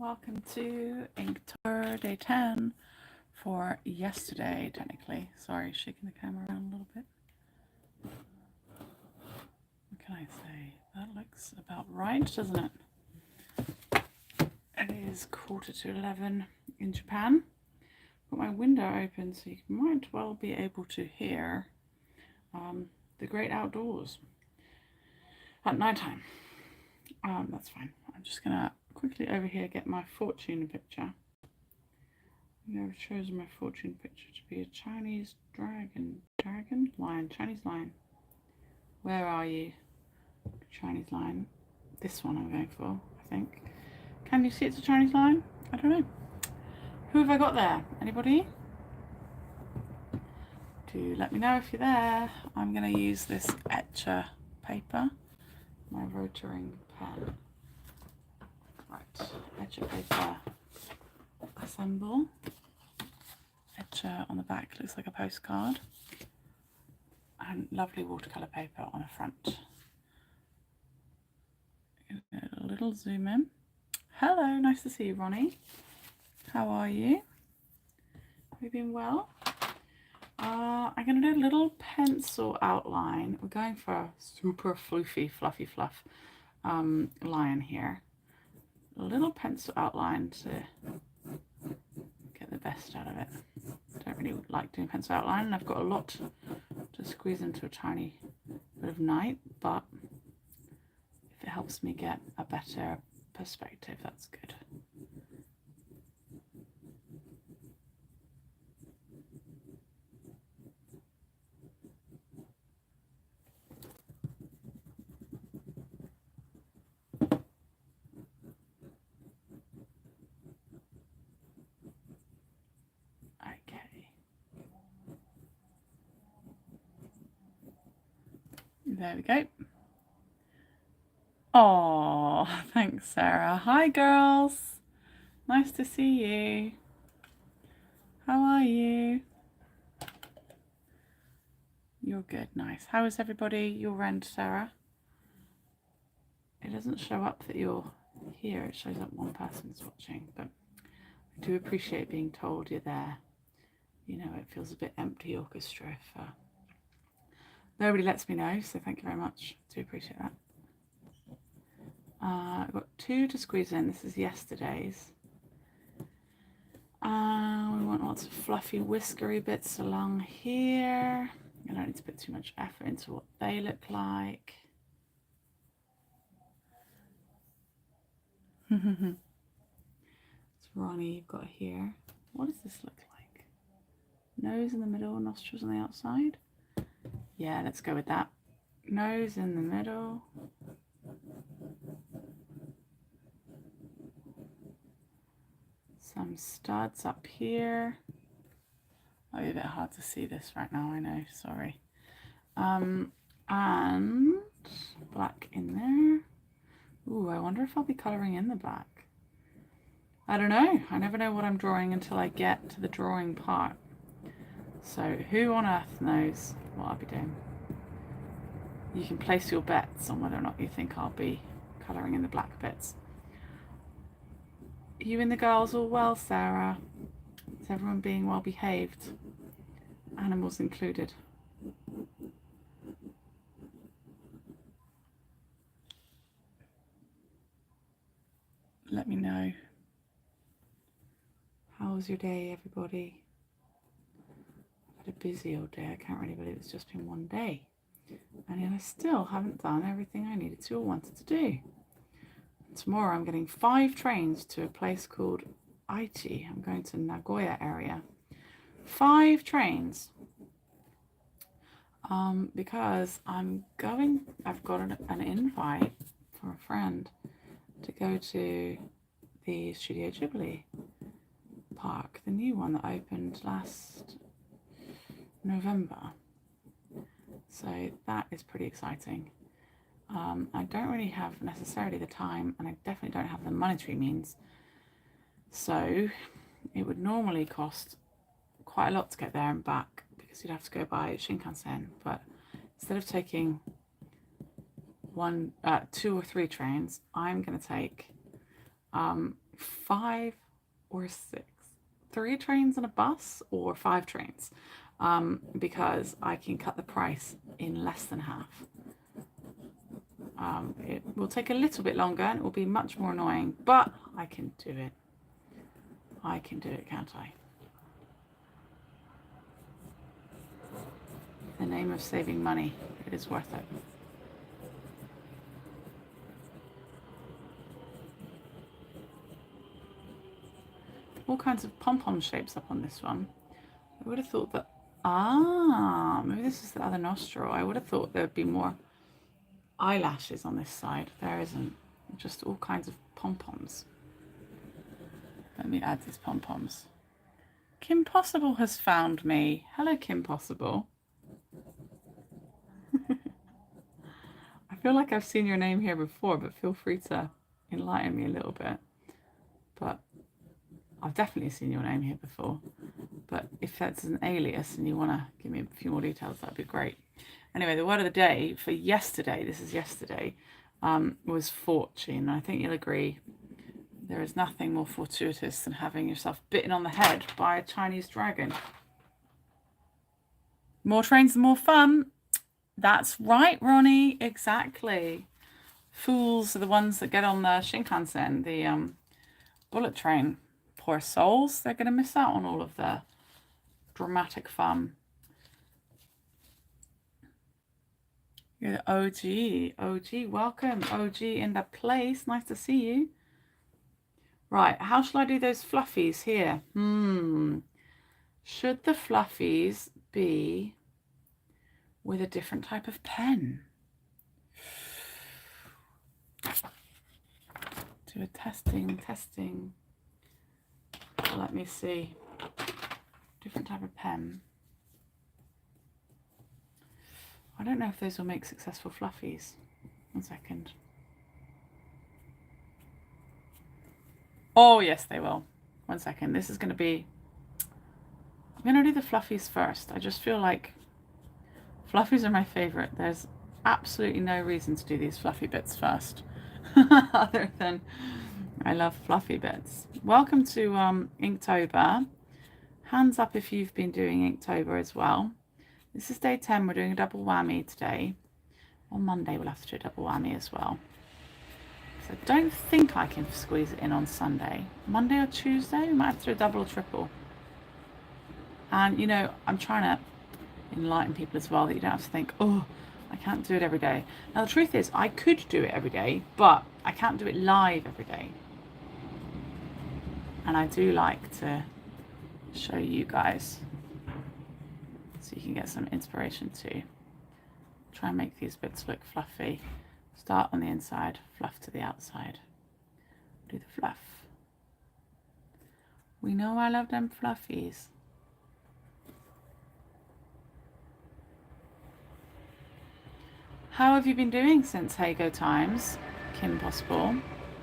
Welcome to Inktober day 10 for yesterday, technically. Sorry, shaking the camera around a little bit. What can I say? That looks about right, doesn't it? It is 11:15 in Japan. Got my window open so you might well be able to hear the great outdoors at nighttime. That's fine. I'm just gonna quickly over here get my fortune picture. I've chosen my fortune picture to be a Chinese lion, Chinese lion. Where are you? Chinese lion. This one I'm going for, I think. Can you see it's a Chinese lion? I don't know. Who have I got there? Anybody? Do let me know if you're there. I'm going to use this Etchr paper, my Rotaring pen. Right, Etchr paper, assemble. Etchr on the back looks like a postcard, and lovely watercolour paper on the front. A little zoom in. Hello, nice to see you, Ronnie. How are you? Have you been well? I'm going to do a little pencil outline. We're going for a super fluffy fluff lion here. A little pencil outline to get the best out of it. Don't really like doing pencil outline, and I've got a lot to squeeze into a tiny bit of night, but if it helps me get a better perspective, that's good. There we go. Oh, thanks, Sarah. Hi, girls. Nice to see you. How are you? You're good, nice. How is everybody? Your end, Sarah? It doesn't show up that you're here. It shows up one person's watching, but I do appreciate being told you're there. You know, it feels a bit empty orchestra if nobody lets me know, so thank you very much. I do appreciate that. I've got 2 to squeeze in. This is yesterday's. We want lots of fluffy, whiskery bits along here. I don't need to put too much effort into what they look like. It's Ronnie, you've got here. What does this look like? Nose in the middle, nostrils on the outside? Yeah, let's go with that. Nose in the middle. Some studs up here. Might be a bit hard to see this right now, I know, sorry. And black in there. Ooh, I wonder if I'll be colouring in the black. I don't know. I never know what I'm drawing until I get to the drawing part. So who on earth knows what I'll be doing? You can place your bets on whether or not you think I'll be colouring in the black bits. You and the girls all well, Sarah? Is everyone being well behaved? Animals included. Let me know. How was your day, everybody? I've had a busy old day. I can't really believe it's just been one day. And yet I still haven't done everything I needed to or wanted to do. Tomorrow I'm getting 5 trains to a place called Etchr. I'm going to Nagoya area. 5 trains. Because I've got an invite from a friend to go to the Studio Ghibli park, the new one that opened last November. So that is pretty exciting. I don't really have necessarily the time, and I definitely don't have the monetary means. So it would normally cost quite a lot to get there and back because you'd have to go by Shinkansen. But instead of taking 2 or 3 trains, I'm going to take 5 or 6, 3 trains and a bus, or 5 trains, because I can cut the price in less than half. It will take a little bit longer and it will be much more annoying, but I can do it. I can do it, can't I? In the name of saving money, it is worth it. All kinds of pom-pom shapes up on this one. I would have thought that, maybe this is the other nostril. I would have thought there would be more eyelashes on this side. There isn't. Just all kinds of pom-poms. Let me add these pom-poms. Kim Possible has found me. Hello, Kim Possible. I feel like I've seen your name here before, but feel free to enlighten me a little bit. But I've definitely seen your name here before. But if that's an alias and you want to give me a few more details, that'd be great. Anyway, the word of the day for yesterday, this is yesterday, was fortune. I think you'll agree there is nothing more fortuitous than having yourself bitten on the head by a Chinese dragon. More trains and more fun. That's right, Ronnie. Exactly. Fools are the ones that get on the Shinkansen, the bullet train. Poor souls. They're going to miss out on all of the dramatic fun. You're the OG. OG, welcome. OG in the place. Nice to see you. Right, how shall I do those fluffies here? Should the fluffies be with a different type of pen? Do a testing. Let me see. Different type of pen. I don't know if those will make successful fluffies. 1 second. Oh, yes, they will. 1 second. This is going to be... I'm going to do the fluffies first. I just feel like fluffies are my favourite. There's absolutely no reason to do these fluffy bits first. Other than I love fluffy bits. Welcome to Inktober. Hands up if you've been doing Inktober as well. This is day 10. We're doing a double whammy today. On Monday we'll have to do a double whammy as well. So I don't think I can squeeze it in on Sunday. Monday or Tuesday we might have to do a double or triple. And you know, I'm trying to enlighten people as well that you don't have to think, oh, I can't do it every day. Now the truth is I could do it every day, but I can't do it live every day. And I do like to show you guys so you can get some inspiration too. Try and make these bits look fluffy. Start on the inside, fluff to the outside. Do the fluff. We know I love them fluffies. How have you been doing since Hago times, Kim Possible?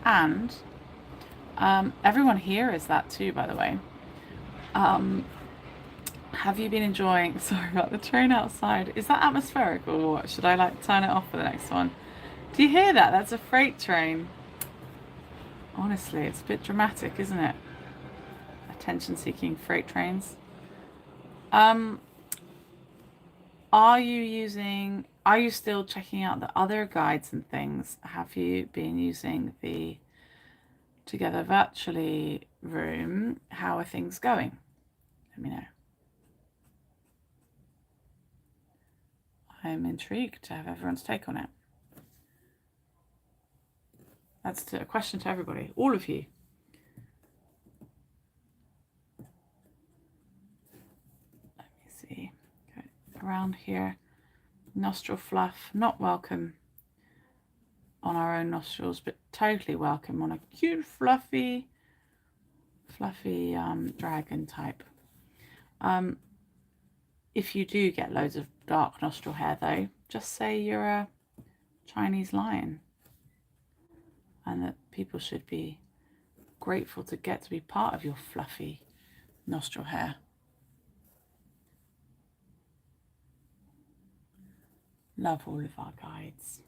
And everyone here is that too, by the way. Have you been enjoying... Sorry about the train outside. Is that atmospheric or what? Should I like turn it off for the next one? Do you hear that? That's a freight train. Honestly, it's a bit dramatic, isn't it? Attention-seeking freight trains. Are you still checking out the other guides and things? Have you been using the Together Virtually room? How are things going? Let me know. I'm intrigued to have everyone's take on it. That's a question to everybody, all of you. Let me see. Go around here. Nostril fluff, not welcome on our own nostrils, but totally welcome on a cute, fluffy dragon type. If you do get loads of dark nostril hair, though, just say you're a Chinese lion, and that people should be grateful to get to be part of your fluffy nostril hair. Love all of our guides.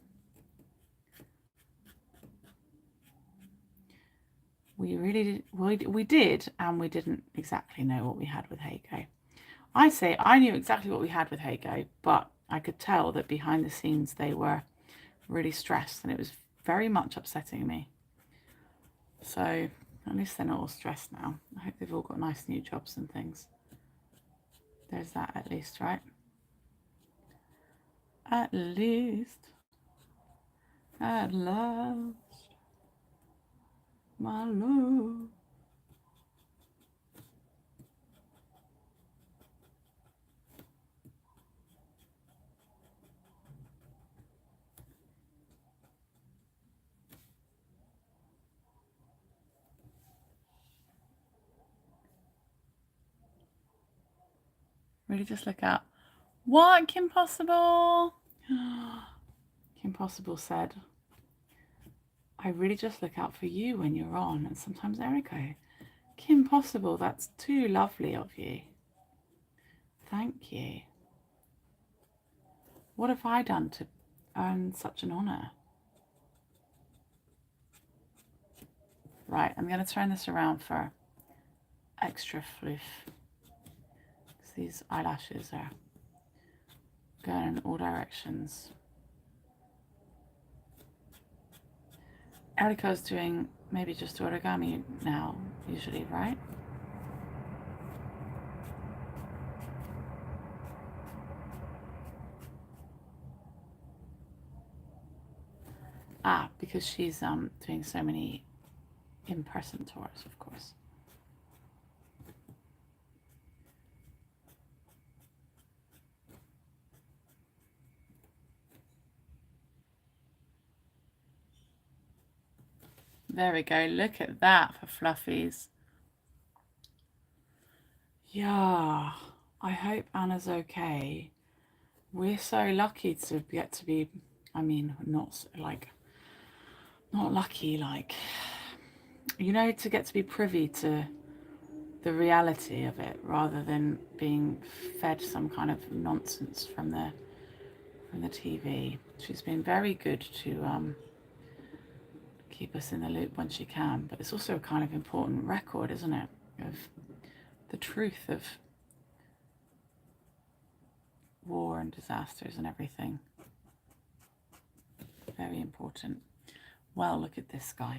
we really did, we did, and we didn't exactly know what we had with Hago. I say I knew exactly what we had with Hago, but I could tell that behind the scenes they were really stressed, and it was very much upsetting me. So at least they're not all stressed now. I hope they've all got nice new jobs and things. There's that at least, right? At least. At last. My love. Really just look out. What, Kim Possible? Kim Possible said, I really just look out for you when you're on, and sometimes Erico. Kim Possible, that's too lovely of you. Thank you. What have I done to earn such an honour? Right, I'm going to turn this around for extra floof. Because these eyelashes are going in all directions. Erica's doing maybe just origami now, usually, right? Ah, because she's doing so many in-person tours, of course. There we go. Look at that for fluffies. Yeah, I hope Anna's okay. We're so lucky to get to be, I mean, not lucky, like, you know, to get to be privy to the reality of it rather than being fed some kind of nonsense from the TV. She's been very good to keep us in the loop when she can, but it's also a kind of important record, isn't it, of the truth of war and disasters and everything. Very important. Well, look at this guy.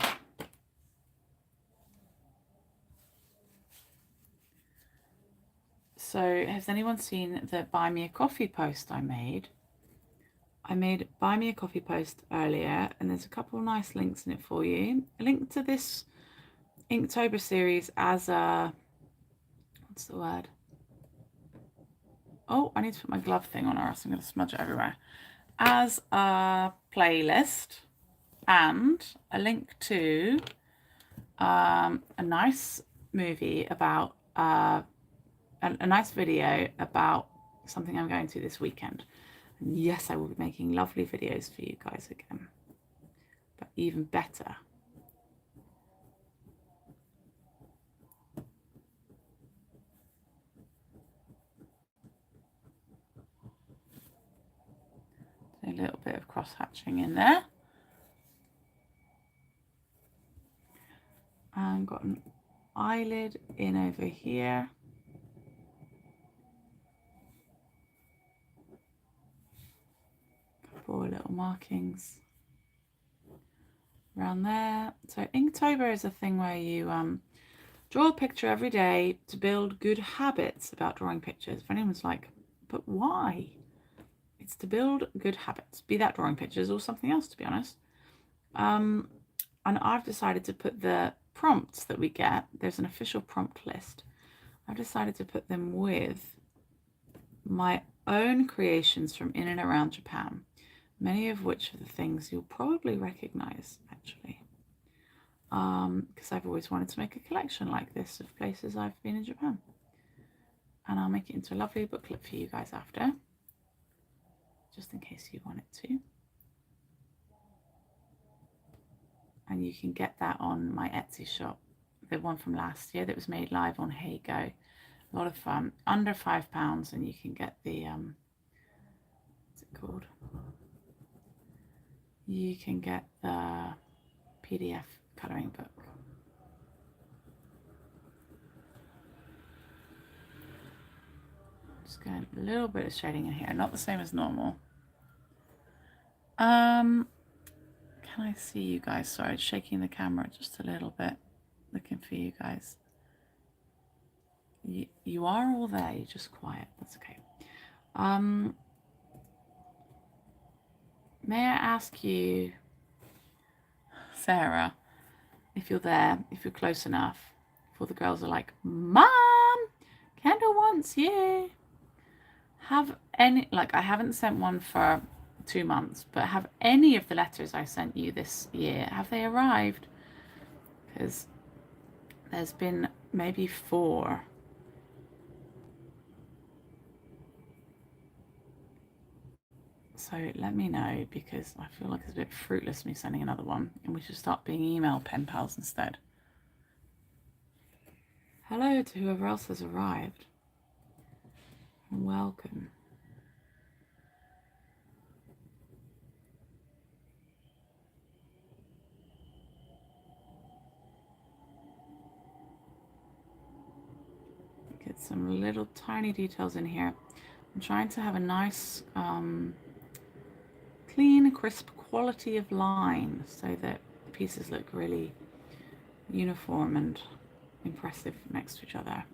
So has anyone seen the Buy Me a Coffee post I made? I made Buy Me a Coffee post earlier, and there's a couple of nice links in it for you. A link to this Inktober series as a, what's the word? Oh, I need to put my glove thing on or else I'm going to smudge it everywhere. As a playlist, and a link to a nice movie about, a nice video about something I'm going to this weekend. And yes, I will be making lovely videos for you guys again, but even better. A little bit of cross hatching in there. And got an eyelid in over here. Couple of little markings around there. So Inktober is a thing where you draw a picture every day to build good habits about drawing pictures. If anyone's like, but why? It's to build good habits, be that drawing pictures or something else, to be honest. And I've decided to put the prompts that we get, there's an official prompt list. I've decided to put them with my own creations from in and around Japan, many of which are the things you'll probably recognize, actually. Because I've always wanted to make a collection like this of places I've been in Japan. And I'll make it into a lovely booklet for you guys after, just in case you want it to. And you can get that on my Etsy shop, the one from last year that was made live on Hago. A lot of fun, under £5, and you can get the, what's it called? You can get the PDF colouring book. Just going a little bit of shading in here, not the same as normal. Can I see you guys? Sorry, shaking the camera just a little bit, looking for you guys. You are all there, you're just quiet, that's okay. May I ask you, Sarah, if you're there, if you're close enough, before the girls are like, Mom, Kendal wants you. Have any, like, I haven't sent one for 2 months, but have any of the letters I sent you this year, have they arrived? Because there's been maybe 4. So let me know, because I feel like it's a bit fruitless me sending another one, and we should start being email pen pals instead. Hello to whoever else has arrived. Welcome. Get some little tiny details in here. I'm trying to have a nice clean, crisp quality of line so that the pieces look really uniform and impressive next to each other.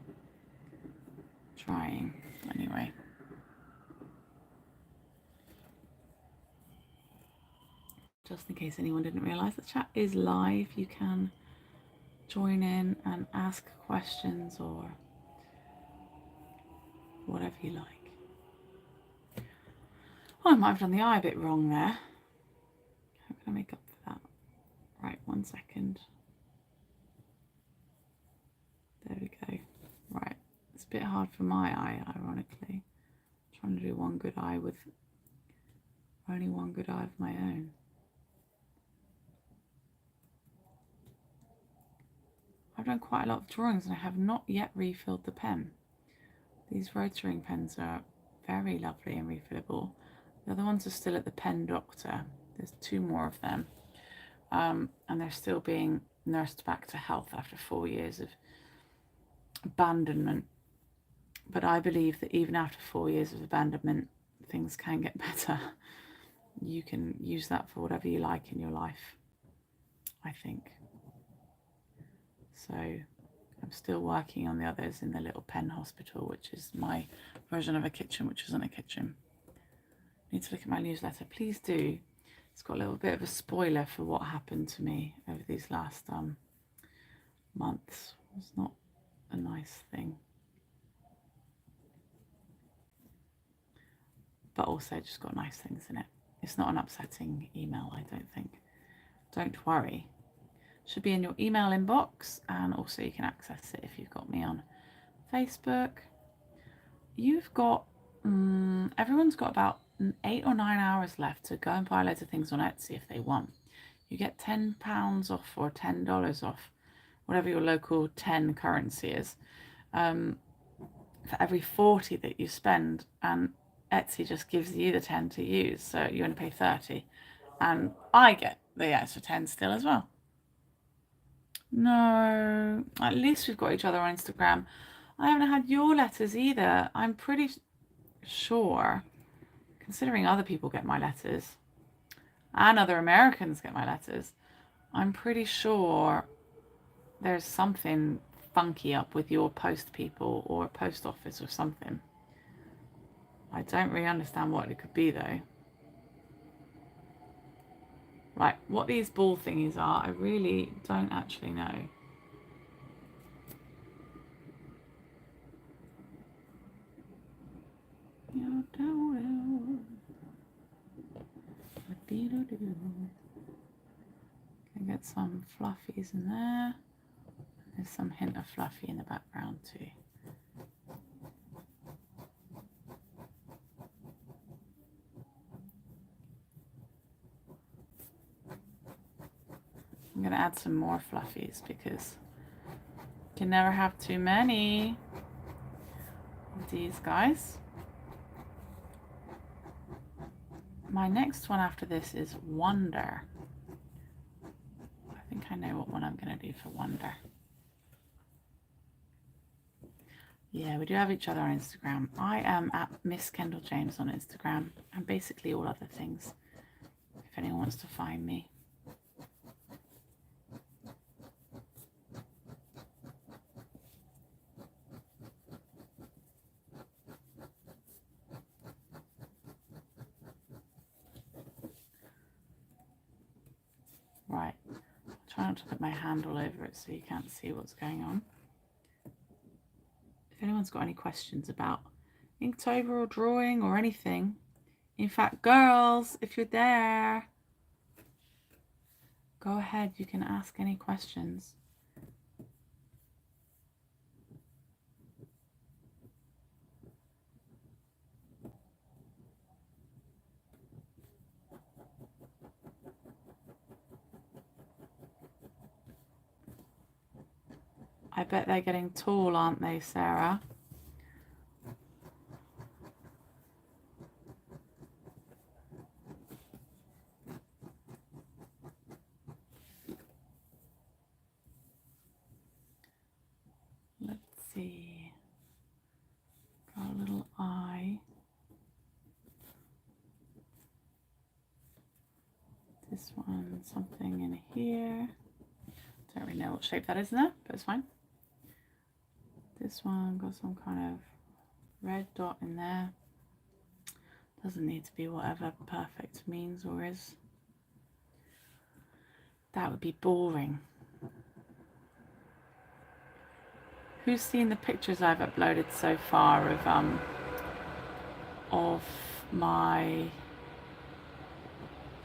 Trying, anyway. Just in case anyone didn't realise, the chat is live. You can join in and ask questions or whatever you like. Oh, I might have done the eye a bit wrong there. How can I make up for that? Right, 1 second. There we go. Right, it's a bit hard for my eye, ironically. I'm trying to do one good eye with only one good eye of my own. I've done quite a lot of drawings and I have not yet refilled the pen. These Rotaring pens are very lovely and refillable. The other ones are still at the Pen Doctor. There's 2 more of them. And they're still being nursed back to health after 4 years of abandonment. But I believe that even after 4 years of abandonment, things can get better. You can use that for whatever you like in your life, I think. So I'm still working on the others in the little pen hospital, which is my version of a kitchen, which isn't a kitchen. Need to look at my newsletter. Please do. It's got a little bit of a spoiler for what happened to me over these last months. It's not a nice thing. But also just got nice things in it. It's not an upsetting email, I don't think. Don't worry. Should be in your email inbox, and also you can access it if you've got me on Facebook. You've got, everyone's got about 8 or 9 hours left to go and buy loads of things on Etsy if they want. You get £10 off or $10 off, whatever your local 10 currency is, for every 40 that you spend, and Etsy just gives you the 10 to use, so you only pay 30, and I get the extra 10 still as well. No, at least we've got each other on Instagram. I haven't had your letters either. I'm pretty sure, considering other people get my letters and other Americans get my letters, I'm pretty sure there's something funky up with your post people or post office or something. I don't really understand what it could be though. Right, what these ball thingies are, I really don't actually know. Can get some fluffies in there. There's some hint of fluffy in the background too. I'm going to add some more fluffies because you can never have too many of these guys. My next one after this is Wonder. I think I know what one I'm going to do for Wonder. Yeah, we do have each other on Instagram. I am at Miss Kendal James on Instagram and basically all other things, if anyone wants to find me. Right, I'll try not to put my hand all over it so you can't see what's going on. If anyone's got any questions about Inktober or drawing or anything, in fact, girls, if you're there, go ahead, you can ask any questions. I bet they're getting tall, aren't they, Sarah? Let's see. Got a little eye. This one, something in here. Don't really know what shape that is in there, but it's fine. This one got some kind of red dot in there. Doesn't need to be whatever perfect means or is. That would be boring. Who's seen the pictures I've uploaded so far of my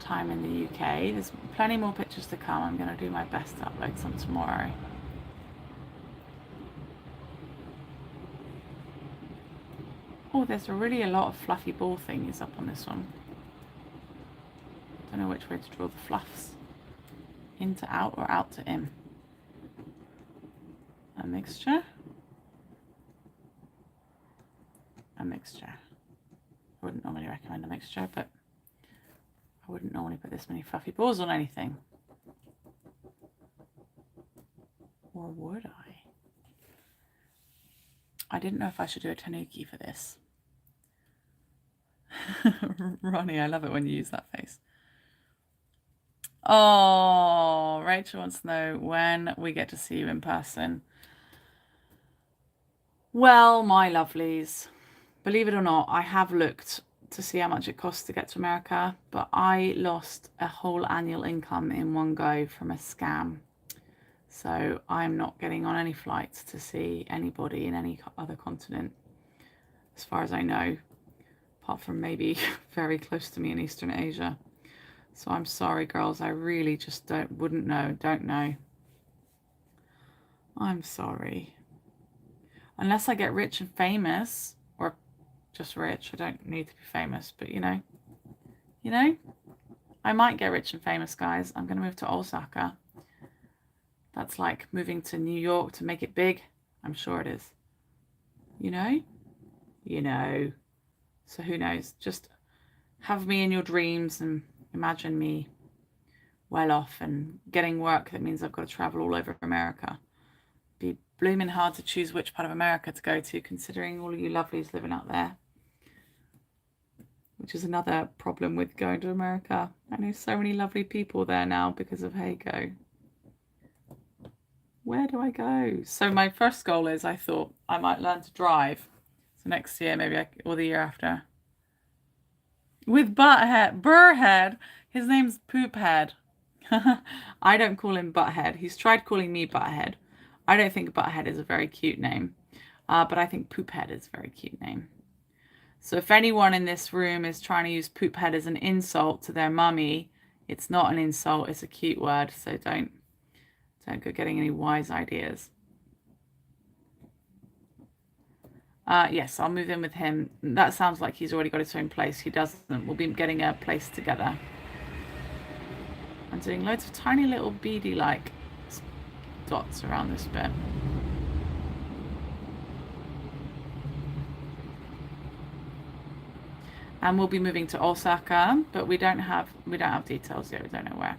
time in the UK? There's plenty more pictures to come. I'm going to do my best to upload some tomorrow. Oh, there's really a lot of fluffy ball thingies up on this one. Don't know which way to draw the fluffs. In to out or out to in. A mixture. A mixture. I wouldn't normally recommend a mixture, but I wouldn't normally put this many fluffy balls on anything. Or would I? I didn't know if I should do a tanuki for this. Ronnie, I love it when you use that face. Oh, Rachel wants to know when we get to see you in person. Well, my lovelies, believe it or not, I have looked to see how much it costs to get to America, but I lost a whole annual income in one go from a scam. So I'm not getting on any flights to see anybody in any other continent, as far as I know, apart from maybe very close to me in Eastern Asia. So I'm sorry, girls. I really just don't know. I'm sorry. Unless I get rich and famous, or just rich. I don't need to be famous, but you know, I might get rich and famous, guys. I'm going to move to Osaka. That's like moving to New York to make it big. I'm sure it is. You know. So who knows? Just have me in your dreams and imagine me well off and getting work that means I've got to travel all over America. Be blooming hard to choose which part of America to go to, considering all of you lovelies living out there. Which is another problem with going to America. I know so many lovely people there now because of Hago. Where do I go? So my first goal is I thought I might learn to drive. So next year, maybe, or the year after. With Burrhead. His name's Poophead. I don't call him Butthead. He's tried calling me Butthead. I don't think Butthead is a very cute name. But I think Poophead is a very cute name. So if anyone in this room is trying to use Poophead as an insult to their mummy, it's not an insult. It's a cute word. So don't go getting any wise ideas. Yes, I'll move in with him. That sounds like he's already got his own place. He doesn't. We'll be getting a place together. I'm doing loads of tiny little beady-like dots around this bit. And we'll be moving to Osaka, but we don't have details yet. We don't know where.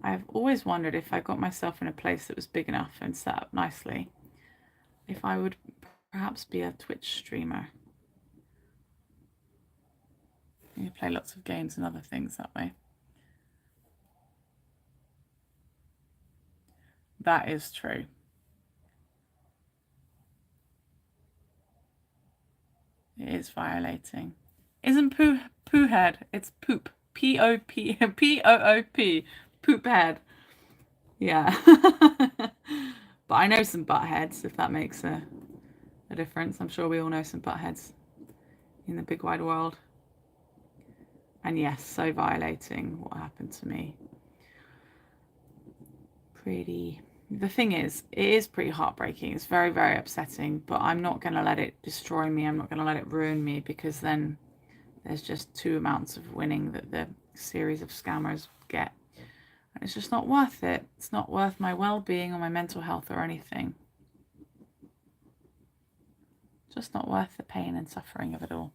I've always wondered if I got myself in a place that was big enough and set up nicely, if I would perhaps be a Twitch streamer. You play lots of games and other things that way. That is true. It is violating. Isn't poo head? It's poop. P-O-P. P-O-O-P. Poop head. Yeah. But I know some butt heads, if that makes a difference. I'm sure we all know some butt heads in the big wide world. And yes, so violating what happened to me. The thing is, it is pretty heartbreaking. It's very, very upsetting, but I'm not going to let it destroy me. I'm not going to let it ruin me, because then there's just two amounts of winning that the series of scammers get. And it's just not worth it. It's not worth my well-being or my mental health or anything. Just not worth the pain and suffering of it all.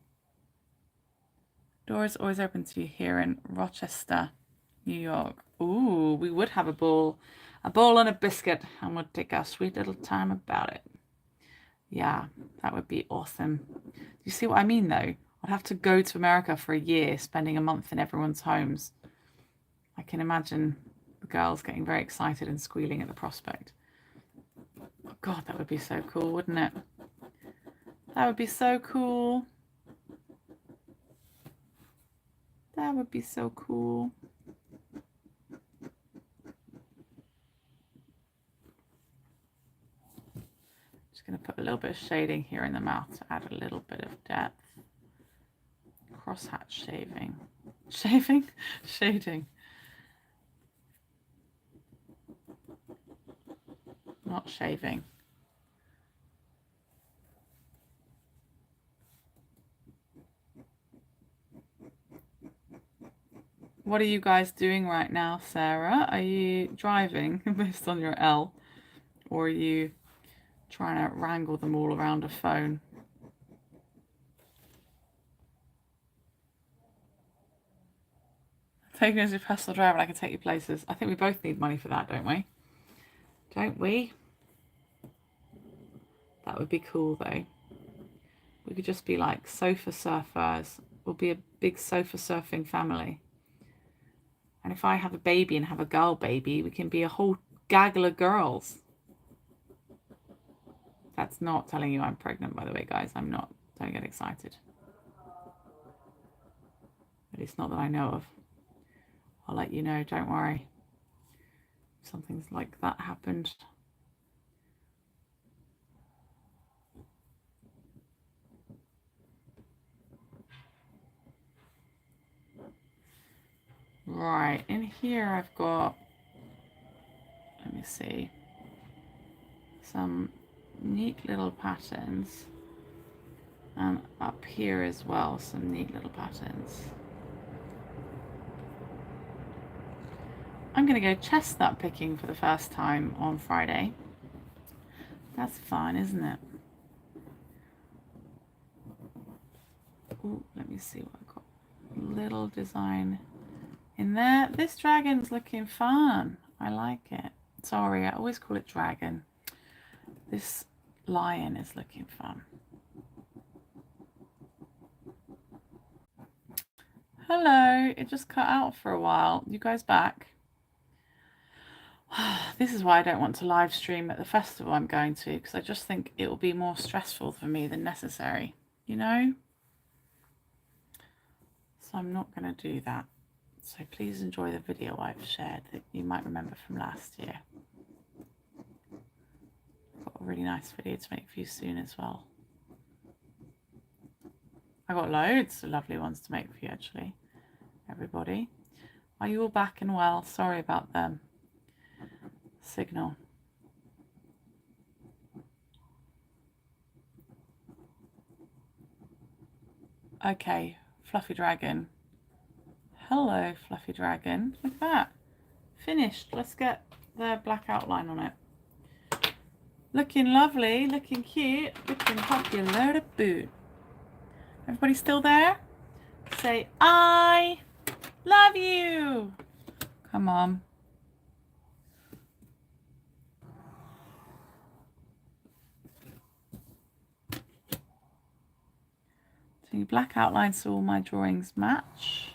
Doors always open to you here in Rochester, New York. Ooh, we would have a bowl and a biscuit, and we'd take our sweet little time about it. Yeah, that would be awesome. Do you see what I mean, though? I'd have to go to America for a year, spending a month in everyone's homes. I can imagine the girls getting very excited and squealing at the prospect. Oh, God, that would be so cool, wouldn't it? That would be so cool. That would be so cool. Just going to put a little bit of shading here in the mouth to add a little bit of depth. Crosshatch shaving. Shading. Not shaving. What are you guys doing right now, Sarah? Are you driving based on your L? Or are you trying to wrangle them all around a phone? Take me as your personal driver and I can take you places. I think we both need money for that, don't we? Don't we? That would be cool, though. We could just be like sofa surfers. We'll be a big sofa surfing family. And if I have a baby and have a girl baby, we can be a whole gaggle of girls. That's not telling you I'm pregnant, by the way, guys. I'm not. Don't get excited. At least not that I know of. I'll let you know, don't worry. If something like that happened. Right, in here I've got, let me see, some neat little patterns. And up here as well, some neat little patterns. I'm going to go chestnut picking for the first time on Friday. That's fun, isn't it? Ooh, let me see what I've got. Little design in there. This dragon's looking fun. I like it. Sorry, I always call it dragon. This lion is looking fun. Hello, it just cut out for a while. You guys back? This is why I don't want to live stream at the festival I'm going to, because I just think it will be more stressful for me than necessary, you know? So I'm not going to do that. So please enjoy the video I've shared that you might remember from last year. I've got a really nice video to make for you soon as well. I've got loads of lovely ones to make for you, actually. Everybody. Are you all back and well? Sorry about them. Signal. Okay, Fluffy Dragon. Hello, Fluffy Dragon. Look at that. Finished. Let's get the black outline on it. Looking lovely, looking cute, looking popular to boot. Everybody still there? Say, I love you. Come on. Doing black outline so all my drawings match.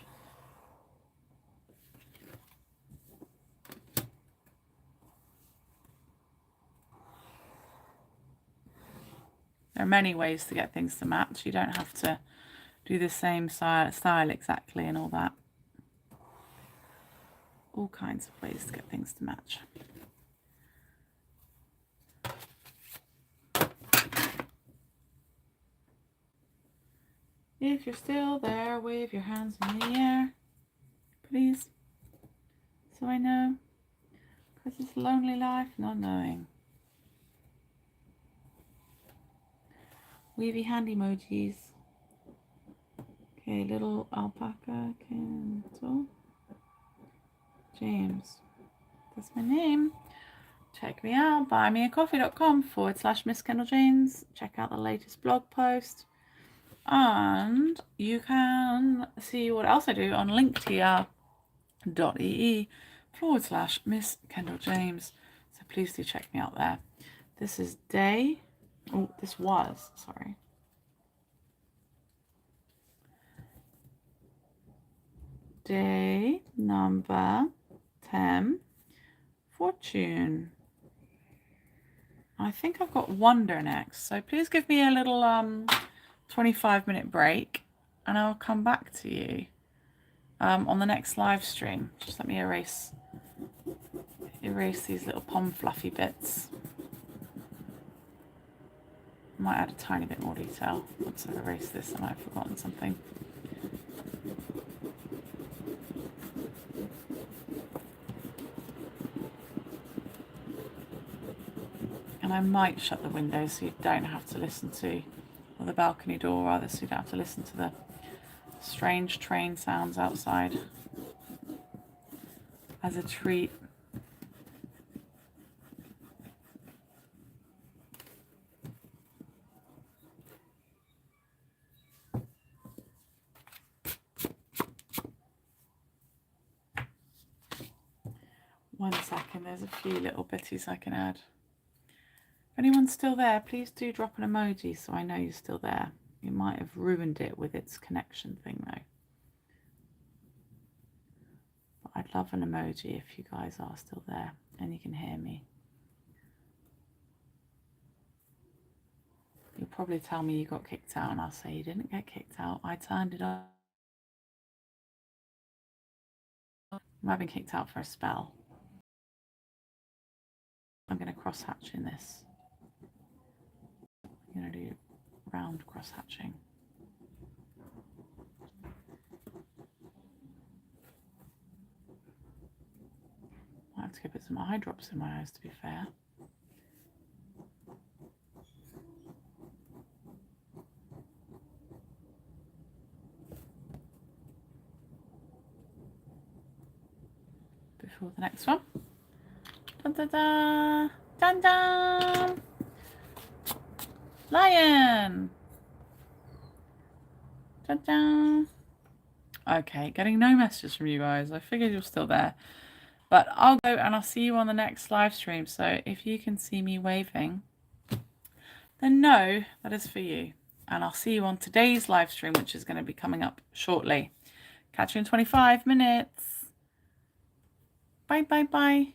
There are many ways to get things to match. You don't have to do the same style exactly and all that. All kinds of ways to get things to match. If you're still there, wave your hands in the air, please, so I know, because it's a lonely life not knowing. Weavy hand emojis. Okay, little alpaca, Kendal. James. That's my name. Check me out, buymeacoffee.com/Miss Kendal James. Check out the latest blog post. And you can see what else I do on linktr.ee/Miss Kendal James. So please do check me out there. This is day number 10, Fortune. I think I've got Wonder next, so please give me a little 25-minute break and I'll come back to you on the next live stream. Just let me erase these little pom fluffy bits. I might add a tiny bit more detail. Once I've erased this, I might have forgotten something. And I might shut the window so you don't have to listen to, or the balcony door rather, so you don't have to listen to the strange train sounds outside as a treat. One second, there's a few little bitties I can add. If anyone's still there, please do drop an emoji so I know you're still there. You might have ruined it with its connection thing though. But I'd love an emoji if you guys are still there and you can hear me. You'll probably tell me you got kicked out and I'll say you didn't get kicked out. I turned it off. I've been kicked out for a spell. I'm going to cross hatch in this. I'm going to do round cross hatching. I have to go put some eye drops in my eyes to be fair. Before the next one. Dun, dun, dun. Dun, dun. Lion. Dun, dun. Okay, getting no messages from you guys. I figured you're still there. But I'll go and I'll see you on the next live stream. So if you can see me waving, then know that is for you. And I'll see you on today's live stream, which is going to be coming up shortly. Catch you in 25 minutes. Bye, bye, bye.